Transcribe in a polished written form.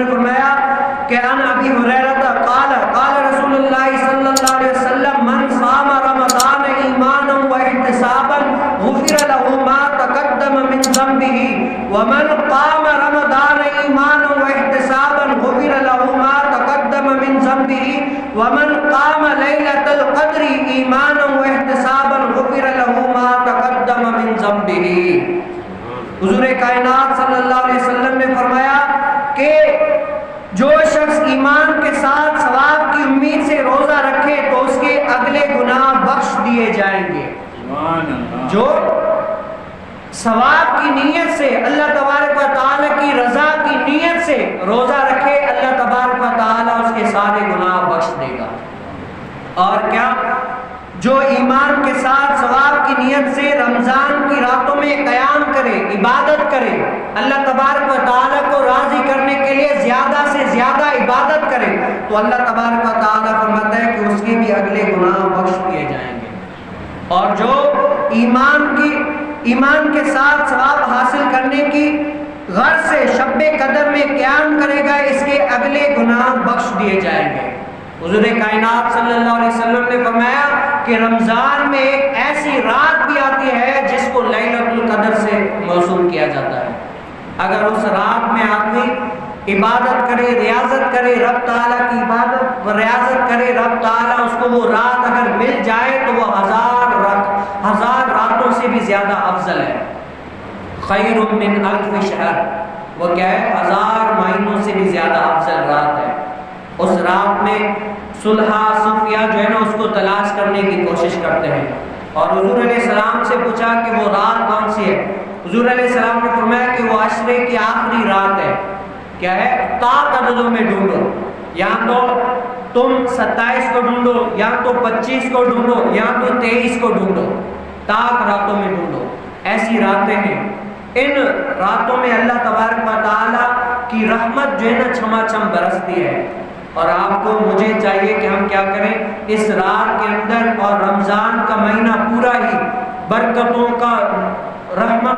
نے فرمایا کہ ان ابی ہریرہ قال قال رسول اللہ صلی اللہ علیہ وسلم من صام رمضان ایمانا واحتسابا غفر له ما تقدم من ذنبه ومن قام رمضان ایمانا واحتسابا غفر له ما تقدم من ذنبه ومن قام ليلة القدر ایمانا واحتسابا غفر له ما تقدم من ذنبه۔ حضور کائنات صلی اللہ علیہ وسلم نے فرمایا کہ جو شخص ایمان کے ساتھ ثواب کی امید سے روزہ رکھے تو اس کے اگلے گناہ بخش دیے جائیں گے۔ جو ثواب کی نیت سے اللہ تبارک و تعالی کی رضا کی نیت سے روزہ رکھے، اللہ تبارک و تعالی اس کے سارے گناہ بخش دے گا۔ اور کیا جو ایمان کے ساتھ ثواب کی نیت سے رمضان کی راتوں میں قیام کرے، عبادت کرے، اللہ تبارک و تعالیٰ کو راضی کرنے کے لیے زیادہ سے زیادہ عبادت کرے، تو اللہ تبارک و تعالیٰ فرماتا ہے کہ اس کے بھی اگلے گناہ بخش دیے جائیں گے۔ اور جو ایمان کے ساتھ ثواب حاصل کرنے کی غرض سے شب قدر میں قیام کرے گا، اس کے اگلے گناہ بخش دیے جائیں گے۔ حضور کائنات صلی اللہ علیہ وسلم نے فرمایا کہ رمضان میں ایک ایسی رات بھی آتی ہے جس کو لیلۃ القدر سے موسوم کیا جاتا ہے۔ اگر اس رات میں آدمی عبادت کرے، ریاضت کرے، رب تعالیٰ کی عبادت و ریاضت کرے، رب تعالیٰ اس کو وہ رات اگر مل جائے تو وہ ہزار راتوں سے بھی زیادہ افضل ہے۔ خیر من الف شہر، وہ کیا ہے؟ 1000 مہینوں سے بھی زیادہ افضل رات ہے۔ اس رات میں صلح صفیہ جو ہے نا اس کو تلاش کرنے کی کوشش کرتے ہیں، اور حضور علیہ السلام سے پوچھا کہ وہ رات کون سی ہے؟ حضور علیہ السلام نے فرمایا کہ وہ عشرے کی آخری رات ہے۔ کیا ہے؟ طاق عددوں میں ڈھونڈو، یا تو تم 27 کو ڈھونڈو، یا تو 25 کو ڈھونڈو، یا تو 23 کو ڈھونڈو، طاق راتوں میں ڈھونڈو۔ ایسی راتیں ہیں، ان راتوں میں اللہ تبارک و تعالیٰ کی رحمت جو ہے نا چھما چھم برستی ہے، اور آپ کو مجھے چاہیے کہ ہم کیا کریں؟ اس رات کے اندر، اور رمضان کا مہینہ پورا ہی برکتوں کا، رحمت